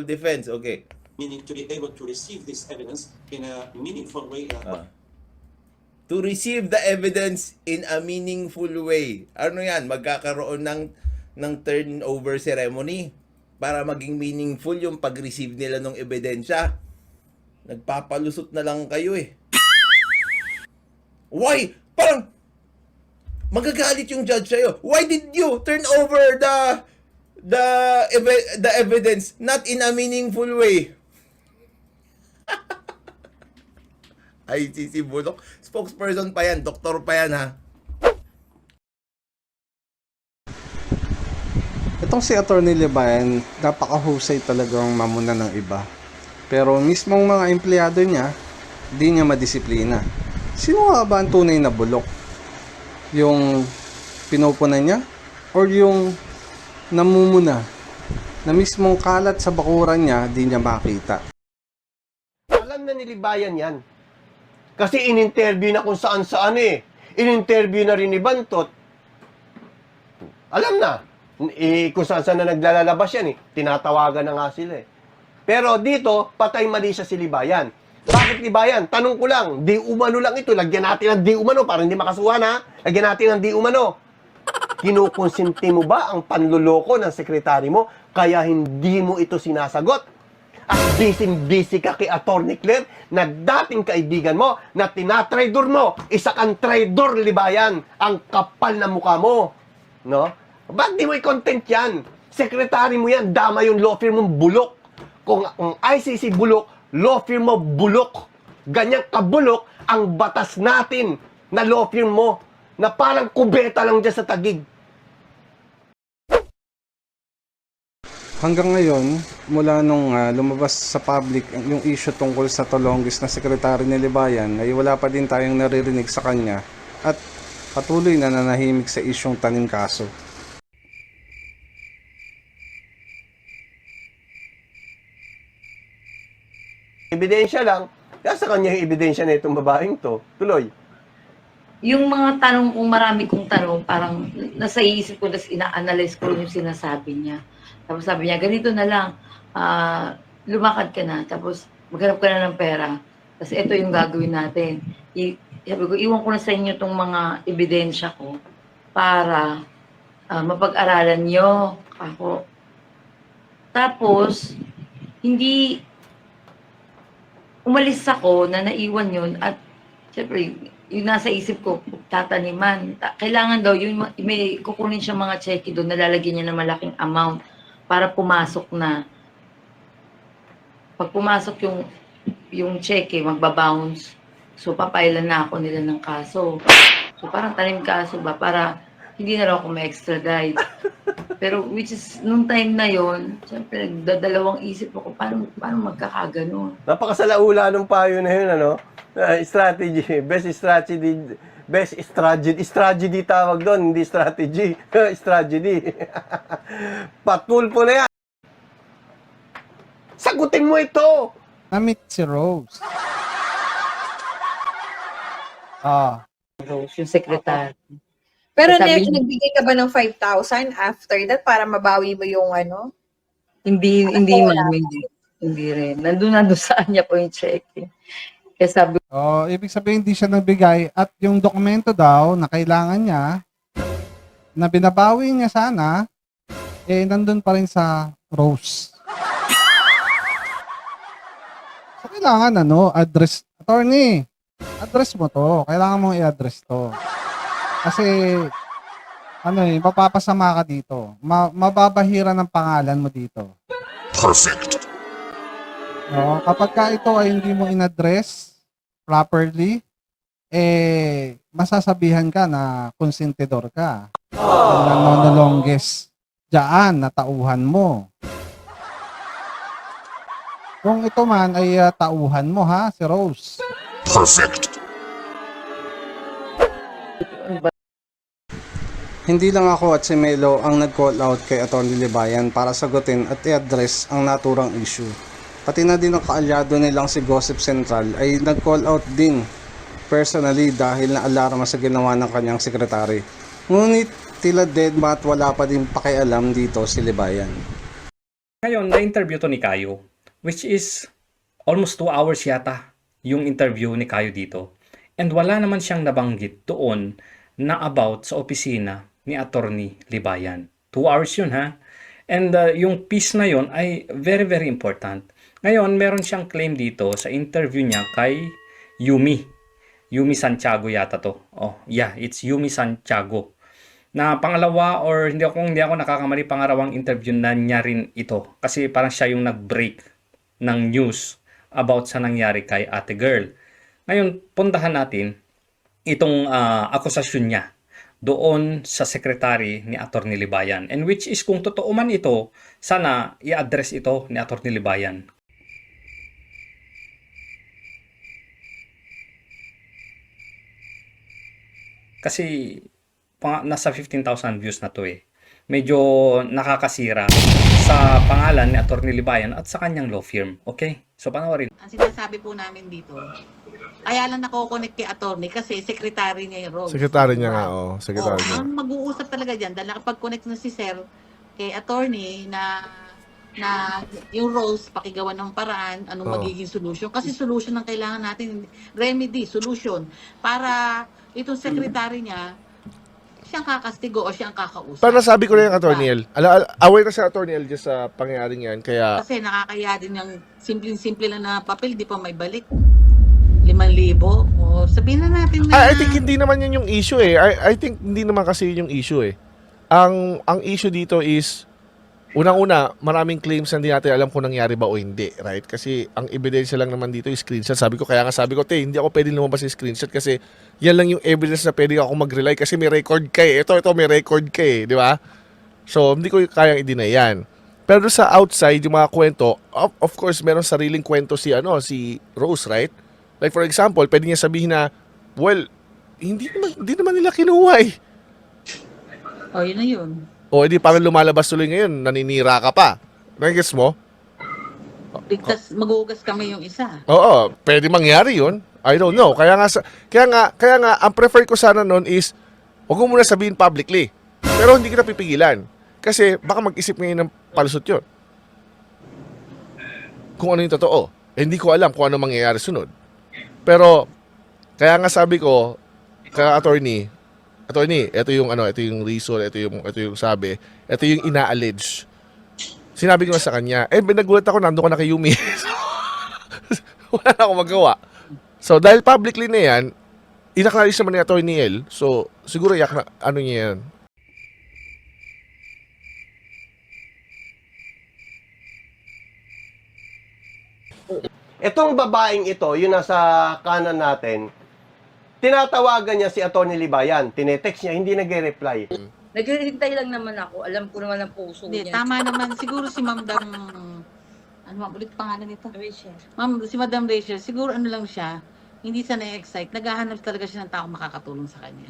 defense, okay. Meaning to be able to receive this evidence in a meaningful way. To receive the evidence in a meaningful way. Ano yan? Magkakaroon ng turnover ceremony para maging meaningful yung pag-receive nila ng ebidensya. Nagpapalusot na lang kayo eh. Why? Parang magagalit yung judge sa'yo. Why did you turn over the evidence not in a meaningful way? ICC Bulok. Spokesperson pa yan. Doktor pa yan, ha? Itong si Atty. Libayan, napakahusay talagang mamuna ng iba. Pero mismong mga empleyado niya, di niya madisiplina. Sino nga ba ang tunay na bulok? Yung pinupunan niya? Or yung namumuna? Na mismong kalat sa bakuran niya, di niya makita. Alam na ni Libayan yan. Kasi in-interview na kung saan-saan eh. In-interview na rin ni Bantot. Alam na. Kung saan-saan na naglalabas yan eh. Tinatawagan na nga sila eh. Pero dito, patay mali siya si Libayan. Bakit Libayan? Tanong ko lang, di umano lang ito. Lagyan natin ng di umano para hindi makasuhan ha. Lagyan natin ng di umano. Kinukonsinti mo ba ang panluloko ng sekretary mo kaya hindi mo ito sinasagot? At busy ka kay Atty. Claire na dating kaibigan mo, na tinatraidor mo, isa kang traidor, Libayan, ang kapal na mukha mo. No? Ba't di mo i-content yan? Sekretary mo yan, dama yung law firm mong bulok. Kung ang ICC bulok, law firm mo bulok. Ganyan kabulok ang batas natin na law firm mo, na parang kubeta lang dyan sa tagig. Hanggang ngayon, mula nung lumabas sa public yung issue tungkol sa Tolongues na sekretary ni Libayan, ay wala pa din tayong naririnig sa kanya at patuloy na nanahimik sa isyong tanim kaso. Ebidensya lang, nasa kanya yung ebidensya na itong babaeng to. Tuloy. Yung mga tanong kong marami kong tanong, parang nasa isip ko, tapos ina-analyze ko yung sinasabi niya. Tapos sabi niya, ganito na lang, lumakad ka na, tapos maghanap ka na ng pera. Tapos ito yung gagawin natin. Sabi ko, iwan ko na sa inyo itong mga ebidensya ko para mapag-aralan niyo ako. Tapos, hindi umalis ako na naiwan yun at syempre, yung nasa isip ko, tataniman. Kailangan daw, yun, may kukunin siya mga cheque doon, nalalagyan niya ng malaking amount para pumasok na. Pag pumasok yung cheque, magbabounce. So, papailan na ako nila ng kaso. So, parang tanim kaso ba? Para hindi na raw ako ma-extradite. Pero, which is, nung time na yon, siyempre, nagdadalawang isip ako, paano magkakaganon? Napakasalaula ng payo na yun, ano? Strategy. Best strategy tawag doon, hindi strategy. Strategy. Patulpo na yan. Sagutin mo ito! Namit si Rose. Rose, yung secretary. Pero Sabi niya, nagbigay ka ba ng 5,000 after that para mabawi mo yung ano? Hindi rin. Nandun sa kanya po yung cheque. Kaya sabi Ibig sabihin hindi siya nagbigay at yung dokumento daw na kailangan niya na binabawi niya sana nandun pa rin sa Rose. So kailangan address, attorney, address mo to. Kailangan mong i-address to. Kasi mapapasama ka dito. Mababahira ng pangalan mo dito. Perfect. No, kapag ka ito ay hindi mo in-address properly, masasabihan ka na konsentidor ka. Ang longest dyan na tauhan mo. Kung ito man ay tauhan mo ha, si Rose. Perfect. Hindi lang ako at si Melo ang nag-call out kay Atty. Libayan para sagutin at i-address ang naturang issue. Pati na din ang kaalyado nilang si Gossip Central ay nag-call out din personally dahil na-alarma sa ginawa ng kanyang sekretary. Ngunit tila dead mat wala pa din pakialam dito si Libayan. Ngayon, na-interview to ni Kayo, which is almost 2 hours yata yung interview ni Kayo dito. And wala naman siyang nabanggit doon na about sa opisina ni Attorney Libayan. 2 hours yun ha. And yung piece na yun ay very very important. Ngayon, meron siyang claim dito sa interview niya kay Yumi. Yumi Santiago yata to. Oh, yeah, it's Yumi Santiago. Na pangalawa or hindi ako nakakamali, pangalawang interview na niya rin ito. Kasi parang siya yung nag-break ng news about sa nangyari kay Ate Girl. Ngayon, puntahan natin itong akusasyon niya doon sa secretary ni Attorney Libayan. And which is kung totoo man ito, sana i-address ito ni Attorney Libayan. Kasi nasa 15,000 views na to eh. Medyo nakakasira sa pangalan ni Attorney Libayan at sa kanyang law firm. Okay? So panoorin. Ang sinasabi po namin dito, kaya lang nako-connect kay attorney kasi secretary niya yung role. Sekretary niya nga, sekretary niya. Ang mag-uusap talaga dyan, dahil nakapag-connect na si sir kay attorney na yung roles, pakigawa ng paraan, anong magiging solution. Kasi solution ang kailangan natin, remedy, solution, para itong secretary niya, siyang kakastigo o siyang kakausap. Pero nasabi ko na yung Attorney El. Aware na si Attorney El just sa pangyayaring yan, kaya... Kasi nakakaya din yung simpleng-simple lang na papel, di pa may balik. 5,000 o sabihin na natin na... I think hindi naman yun yung issue eh. I think hindi naman kasi yun yung issue eh. Ang issue dito is, unang-una, maraming claims na hindi natin alam kung nangyari ba o hindi, right? Kasi ang ebidensya lang naman dito is screenshot. Kaya nga sabi ko, hindi ako pwede lumabas yung screenshot kasi yan lang yung evidence na pwede ako mag-rely kasi may record ka eh. Ito, may record ka eh, di ba? So, hindi ko kayang i-deny yan. Pero sa outside, yung mga kwento, of course, meron sariling kwento si Rose, right? Like for example, pwede niya sabihin na, well, hindi naman nila kinuha eh. O, yun na yun. O, hindi parang lumalabas tuloy ngayon, naninira ka pa. Nagigets mo? Ligtas, maghugas kami yung isa. Oo, pwede mangyari yun. I don't know. Kaya nga, ang prefer ko sana nun is, huwag mo muna sabihin publicly. Pero hindi kita pipigilan. Kasi baka mag-isip ngayon ng palusot yun. Kung ano yung totoo. Hindi ko alam kung ano mangyayari sunod. Pero, kaya nga sabi ko, kaya attorney, ito yung reason, ito yung sabi, ito yung ina-allege. Sinabi ko na sa kanya, nagulat ako, nandun ko na kay Yumi. Wala na akong magawa. So, dahil publicly na yan, inacknowledge naman ni Attorney El, so, siguro niya yan. Itong babaeng ito, yung nasa kanan natin, tinatawagan niya si Attorney Libayan. Tinetext niya, hindi nagre-reply. Naghihintay lang naman ako. Alam ko naman ang puso Hindi, niya. tama naman. Siguro si Ma'am Dam... Ano ba? Ulit pangalan nito? Rachel. Ma'am, si Madam Rachel, siguro ano lang siya, hindi siya na-excite. Naghahanap talaga siya ng tao makakatulong sa kanya.